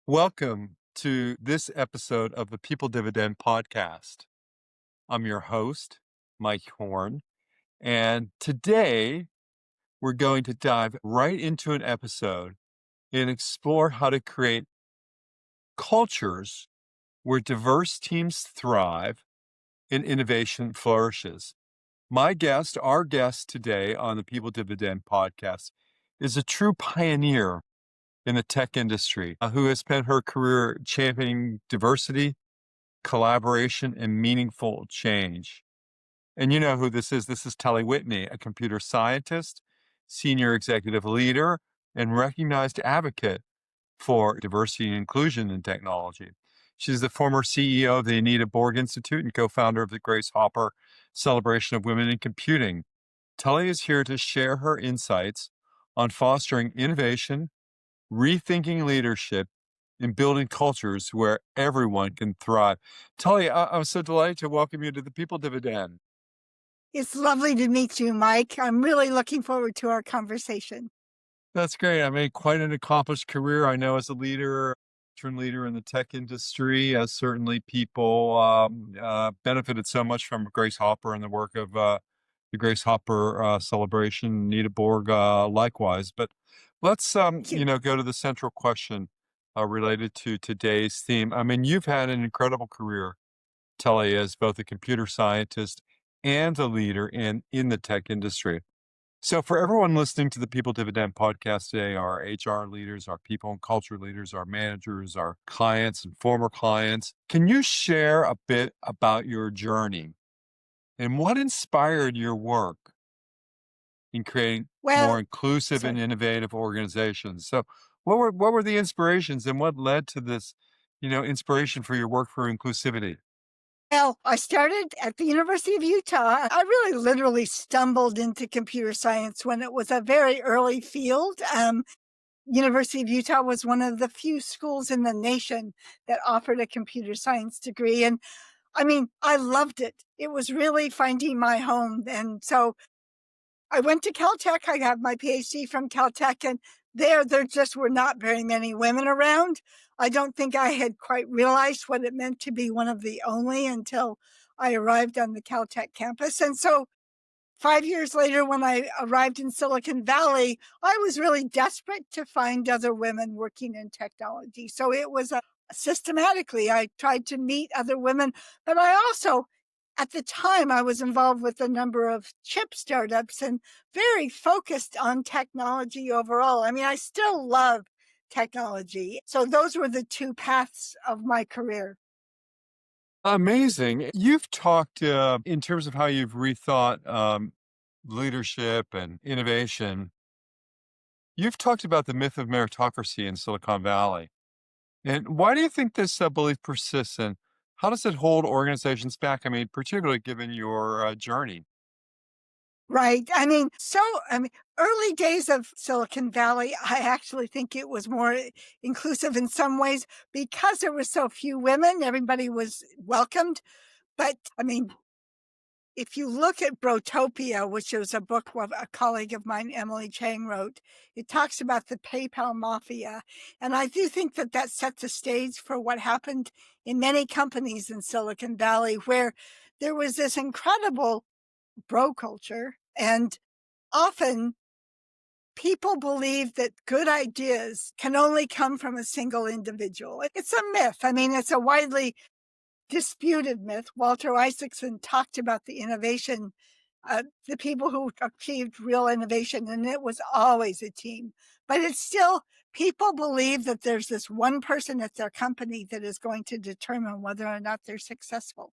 Welcome to this episode of the People Dividend Podcast. I'm your host, Mike Horne, and today we're going to dive right into an episode and explore how to create cultures where diverse teams thrive and innovation flourishes. Our guest today on the People Dividend Podcast is a true pioneer in the tech industry who has spent her career championing diversity, collaboration, and meaningful change. And you know who this is. This is Telle Whitney, a computer scientist, senior executive leader, and recognized advocate for diversity and inclusion in technology. She's the former CEO of the Anita Borg Institute and co-founder of the Grace Hopper Celebration of Women in Computing. Telle is here to share her insights on fostering innovation, rethinking leadership, and building cultures where everyone can thrive. Telle, I'm so delighted to welcome you to the People Dividend. It's lovely to meet you, Mike. I'm really looking forward to our conversation. That's great. I made quite an accomplished career. I know as a leader, veteran leader in the tech industry, certainly people benefited so much from Grace Hopper and the work of the Grace Hopper celebration, Nita Borg likewise. But let's go to the central question related to today's theme. I mean, you've had an incredible career, Telle, as both a computer scientist and a leader in the tech industry. So for everyone listening to the People Dividend podcast today, our HR leaders, our people and culture leaders, our managers, our clients and former clients, can you share a bit about your journey and what inspired your work in creating more inclusive and innovative organizations? So what were the inspirations and what led to this, inspiration for your work for inclusivity? Well, I started at the University of Utah. I really literally stumbled into computer science when it was a very early field. University of Utah was one of the few schools in the nation that offered a computer science degree. And I mean, I loved it. It was really finding my home. And so I went to Caltech. I got my PhD from Caltech, and there just were not very many women around. I don't think I had quite realized what it meant to be one of the only until I arrived on the Caltech campus. And so 5 years later, when I arrived in Silicon Valley, I was really desperate to find other women working in technology. So it was systematically, I tried to meet other women, but I also, at the time, I was involved with a number of chip startups and very focused on technology overall. I mean, I still love technology. So those were the two paths of my career. Amazing. You've talked in terms of how you've rethought leadership and innovation. You've talked about the myth of meritocracy in Silicon Valley. And why do you think this belief persists, and how does it hold organizations back? I mean, particularly given your journey. Right. Early days of Silicon Valley, I actually think it was more inclusive in some ways because there were so few women. Everybody was welcomed. But I mean, if you look at Brotopia, which was a book a colleague of mine, Emily Chang, wrote, it talks about the PayPal mafia. And I do think that that set the stage for what happened in many companies in Silicon Valley, where there was this incredible bro culture. And often people believe that good ideas can only come from a single individual. It's a myth. I mean, it's a widely disputed myth. Walter Isaacson talked about the innovation, the people who achieved real innovation, and it was always a team. But it's still, people believe that there's this one person at their company that is going to determine whether or not they're successful.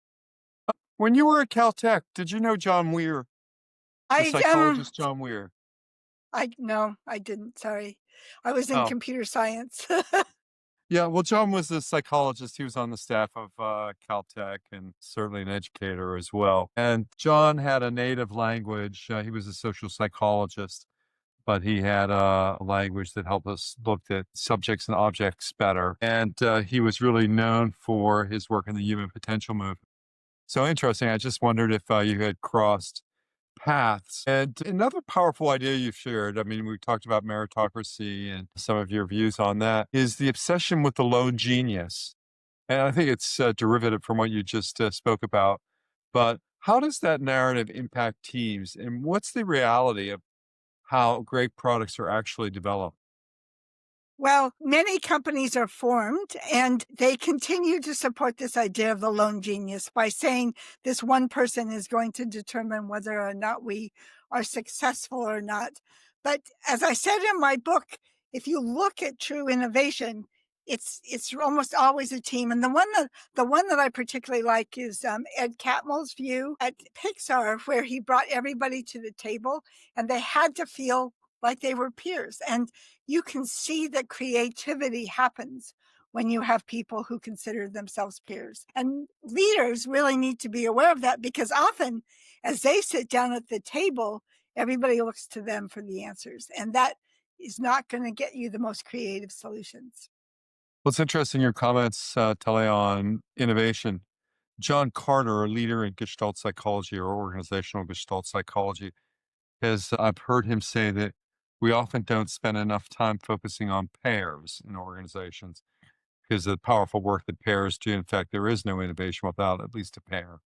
When you were at Caltech, did you know John Weir, the psychologist John Weir? No, I didn't. Sorry. I was in computer science. Yeah, well, John was a psychologist. He was on the staff of Caltech and certainly an educator as well. And John had a native language. He was a social psychologist, but he had a language that helped us look at subjects and objects better. And he was really known for his work in the human potential movement. So interesting. I just wondered if you had crossed paths. And another powerful idea you've shared, I mean, we talked about meritocracy and some of your views on that, is the obsession with the lone genius. And I think it's derivative from what you just spoke about. But how does that narrative impact teams? And what's the reality of how great products are actually developed? Well, many companies are formed and they continue to support this idea of the lone genius by saying this one person is going to determine whether or not we are successful or not. But as I said in my book, if you look at true innovation, it's almost always a team. And the one that I particularly like is Ed Catmull's view at Pixar, where he brought everybody to the table and they had to feel like they were peers. And you can see that creativity happens when you have people who consider themselves peers. And leaders really need to be aware of that because often, as they sit down at the table, everybody looks to them for the answers. And that is not going to get you the most creative solutions. Well, it's interesting your comments, Tele, on innovation. John Carter, a leader in Gestalt psychology or organizational Gestalt psychology, has I've heard him say that we often don't spend enough time focusing on pairs in organizations because of the powerful work that pairs do. In fact, there is no innovation without at least a pair.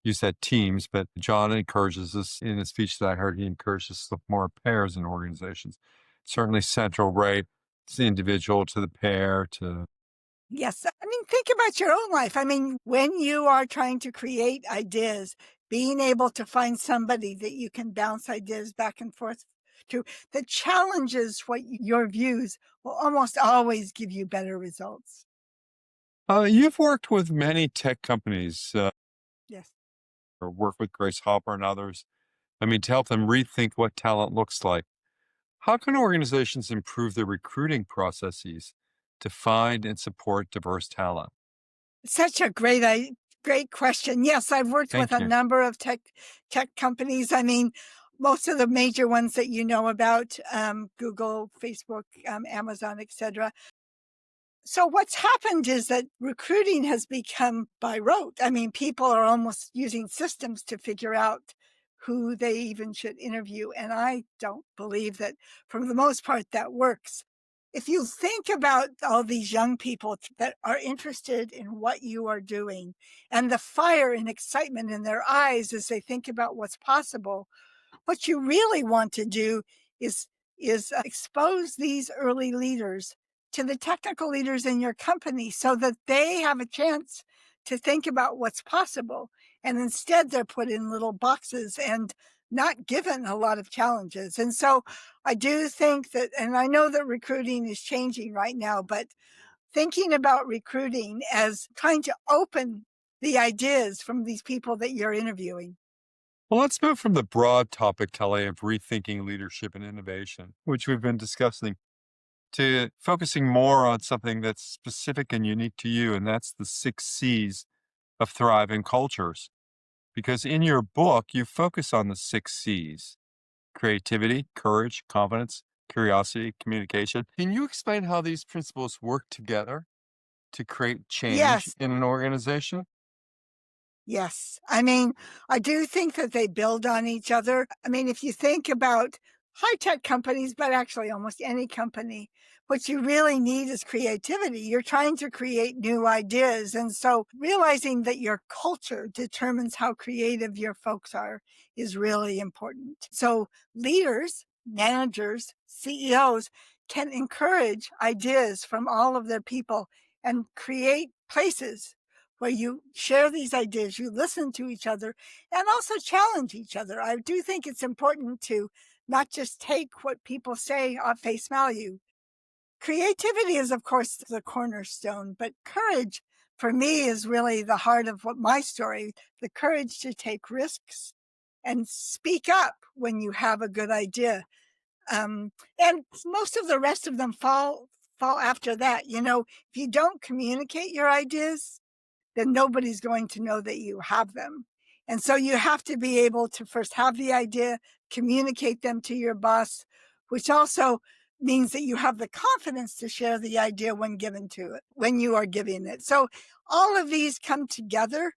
You said teams, but John encourages us in his speech that I heard, he encourages us to look more at pairs in organizations. Certainly central, right? It's the individual to the pair to. Yes. I mean, think about your own life. I mean, when you are trying to create ideas, being able to find somebody that you can bounce ideas back and forth to that challenges what your views will almost always give you better results. You've worked with many tech companies Yes. or worked with Grace Hopper and others. I mean, to help them rethink what talent looks like. How can organizations improve their recruiting processes to find and support diverse talent? Such a great question. Yes, I've worked with Thank a you. number of tech companies. I mean, most of the major ones that you know about, Google, Facebook, Amazon, etc. So what's happened is that recruiting has become by rote. I mean, people are almost using systems to figure out who they even should interview. And I don't believe that for the most part that works. If you think about all these young people that are interested in what you are doing and the fire and excitement in their eyes as they think about what's possible, what you really want to do is expose these early leaders to the technical leaders in your company so that they have a chance to think about what's possible. And instead, they're put in little boxes and not given a lot of challenges. And so I do think that, and I know that recruiting is changing right now, but thinking about recruiting as trying to open the ideas from these people that you're interviewing. Well, let's move from the broad topic, Kelly, of rethinking leadership and innovation, which we've been discussing, to focusing more on something that's specific and unique to you, and that's the 6 C's of thriving cultures. Because in your book, you focus on the 6 C's: creativity, courage, confidence, curiosity, communication. Can you explain how these principles work together to create change Yes, in an organization? yes. I mean, I do think that they build on each other. I mean, if you think about high tech companies, but actually almost any company, what you really need is creativity. You're trying to create new ideas. And so realizing that your culture determines how creative your folks are is really important. So leaders, managers, CEOs can encourage ideas from all of their people and create places where you share these ideas, you listen to each other, and also challenge each other. I do think it's important to not just take what people say at face value. Creativity is, of course, the cornerstone, but courage for me is really the heart of what my story, the courage to take risks and speak up when you have a good idea. And most of the rest of them fall after that. You know, if you don't communicate your ideas, then nobody's going to know that you have them. And so you have to be able to first have the idea, communicate them to your boss, which also means that you have the confidence to share the idea when given to it, when you are giving it. So all of these come together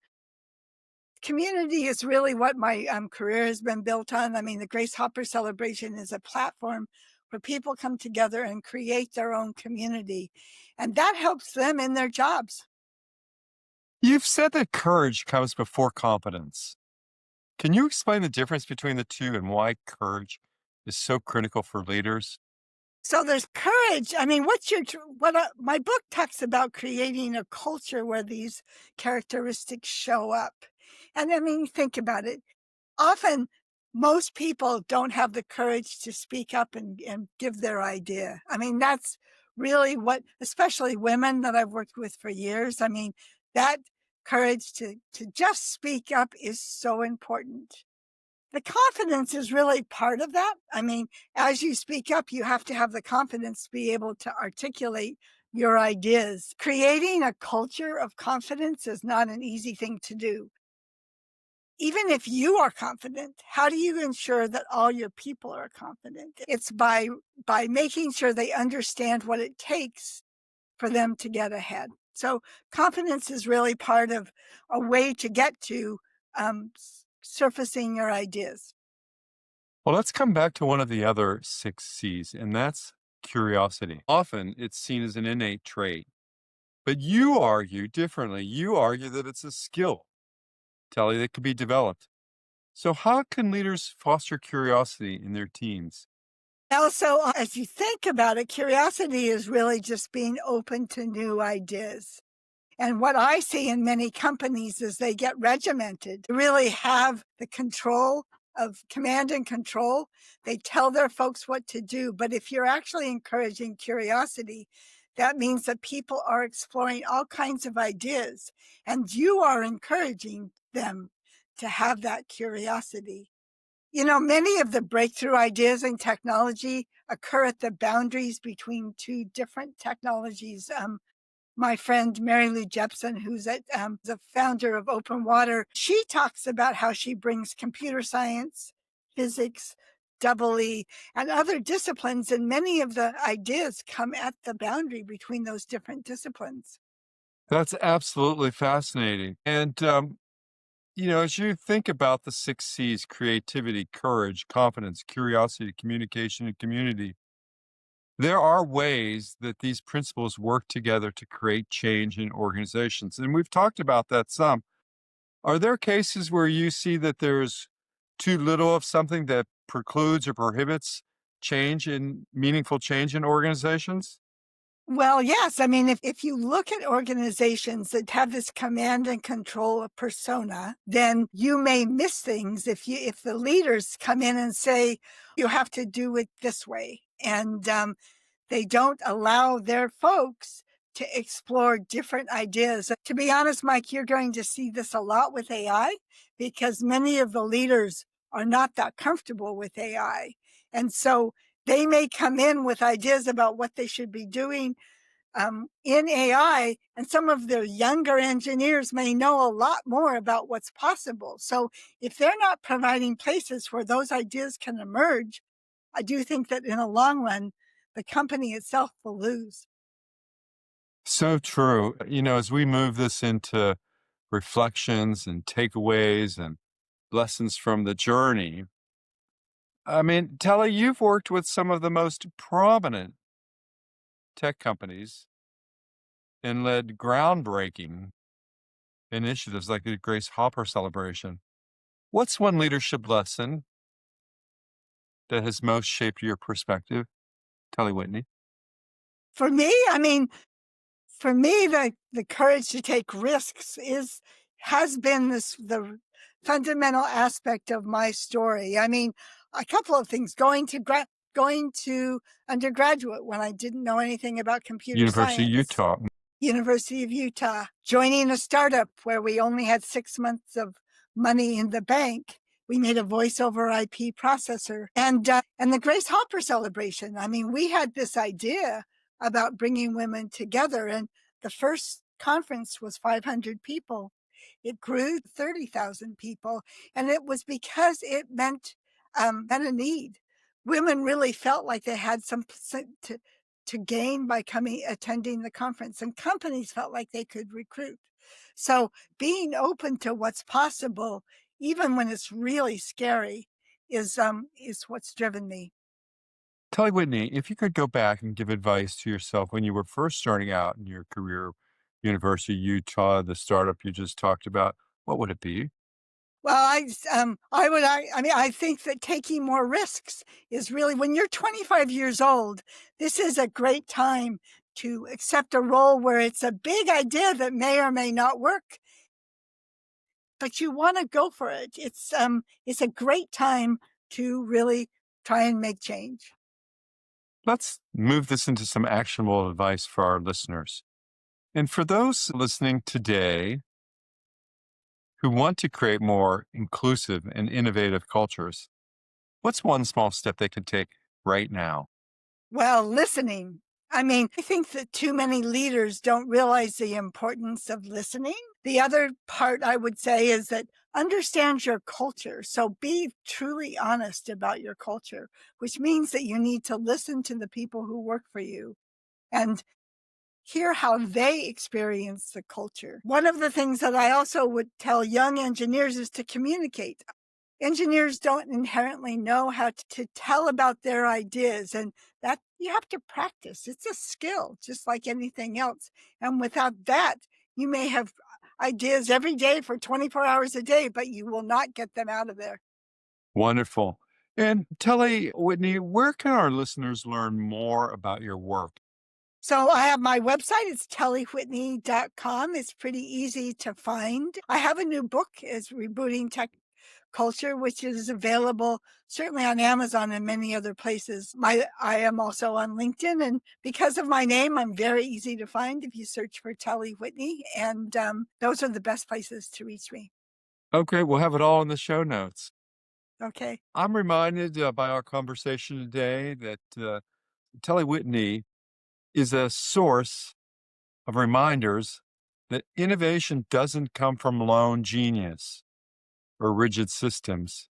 Community is really what my career has been built on. I mean, the Grace Hopper celebration is a platform where people come together and create their own community, and that helps them in their jobs. You've said that courage comes before confidence. Can you explain the difference between the two and why courage is so critical for leaders? So there's courage. I mean, my book talks about creating a culture where these characteristics show up. And I mean, think about it. Often, most people don't have the courage to speak up and give their idea. I mean, that's really what, especially women that I've worked with for years. I mean, that courage to just speak up is so important. The confidence is really part of that. I mean, as you speak up, you have to have the confidence to be able to articulate your ideas. Creating a culture of confidence is not an easy thing to do. Even if you are confident, how do you ensure that all your people are confident? It's by making sure they understand what it takes for them to get ahead. So confidence is really part of a way to get to surfacing your ideas. Well, let's come back to one of the other 6 C's, and that's curiosity. Often it's seen as an innate trait, but you argue differently. You argue that it's a skill, Telly, that could be developed. So, how can leaders foster curiosity in their teams? Also, as you think about it, curiosity is really just being open to new ideas. And what I see in many companies is they get regimented, really have the control of command and control. They tell their folks what to do. But if you're actually encouraging curiosity, that means that people are exploring all kinds of ideas and you are encouraging them to have that curiosity. You know, many of the breakthrough ideas in technology occur at the boundaries between two different technologies. My friend Mary Lou Jepson, who's the founder of Open Water, she talks about how she brings computer science, physics, double E, and other disciplines, and many of the ideas come at the boundary between those different disciplines. That's absolutely fascinating. And, as you think about the 6 C's creativity, courage, confidence, curiosity, communication, and community, there are ways that these principles work together to create change in organizations. And we've talked about that some. Are there cases where you see that there's too little of something that precludes or prohibits meaningful change in organizations? Well, yes. I mean, if you look at organizations that have this command and control of persona, then you may miss things if the leaders come in and say, you have to do it this way. And they don't allow their folks to explore different ideas. To be honest, Mike, you're going to see this a lot with AI because many of the leaders are not that comfortable with AI. And so they may come in with ideas about what they should be doing in AI, and some of the younger engineers may know a lot more about what's possible. So if they're not providing places where those ideas can emerge, I do think that in the long run, the company itself will lose. So true. As we move this into reflections and takeaways and lessons from the journey, I mean, Telly, you've worked with some of the most prominent tech companies and led groundbreaking initiatives like the Grace Hopper celebration. What's one leadership lesson that has most shaped your perspective, Telle Whitney? For me, I mean, for me, the courage to take risks has been the fundamental aspect of my story. I mean, a couple of things: going to undergraduate when I didn't know anything about computer University of science. Utah. University of Utah, joining a startup where we only had 6 months of money in the bank. We made a voice over IP processor and the Grace Hopper celebration. I mean, we had this idea about bringing women together, and the first conference was 500 people. It grew to 30,000 people, and it was because it meant a need. Women really felt like they had some to gain by attending the conference, and companies felt like they could recruit. So being open to what's possible, even when it's really scary, is what's driven me. Telle Whitney, if you could go back and give advice to yourself when you were first starting out in your career, University of Utah, the startup you just talked about, what would it be? Well, I mean, I think that taking more risks is really, when you're 25 years old, this is a great time to accept a role where it's a big idea that may or may not work, but you want to go for it. It's a great time to really try and make change. Let's move this into some actionable advice for our listeners. And for those listening today who want to create more inclusive and innovative cultures, what's one small step they can take right now? Well, listening. I mean, I think that too many leaders don't realize the importance of listening. The other part I would say is that understand your culture. So be truly honest about your culture, which means that you need to listen to the people who work for you and hear how they experience the culture. One of the things that I also would tell young engineers is to communicate. Engineers don't inherently know how to tell about their ideas, and that you have to practice. It's a skill, just like anything else. And without that, you may have ideas every day for 24 hours a day, but you will not get them out of there. Wonderful. And Telle Whitney, where can our listeners learn more about your work? So I have my website. It's tellewhitney.com. It's pretty easy to find. I have a new book. It's Rebooting Tech Culture, which is available certainly on Amazon and many other places. I am also on LinkedIn, and because of my name, I'm very easy to find if you search for Telle Whitney, and those are the best places to reach me. Okay, we'll have it all in the show notes. Okay. I'm reminded by our conversation today that Telle Whitney is a source of reminders that innovation doesn't come from lone genius or rigid systems.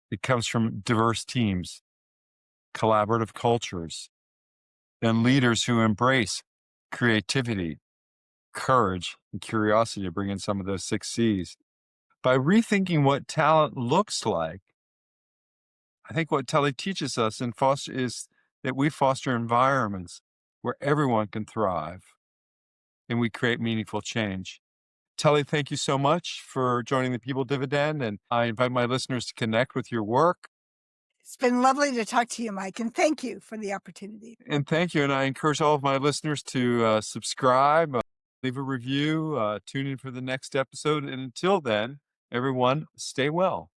It comes from diverse teams, collaborative cultures, and leaders who embrace creativity, courage, and curiosity to bring in some of those 6 C's. By rethinking what talent looks like, I think what Telle teaches us and foster is that we foster environments where everyone can thrive and we create meaningful change. Telle, thank you so much for joining the People Dividend, and I invite my listeners to connect with your work. It's been lovely to talk to you, Mike, and thank you for the opportunity. And thank you. And I encourage all of my listeners to subscribe, leave a review, tune in for the next episode. And until then, everyone, stay well.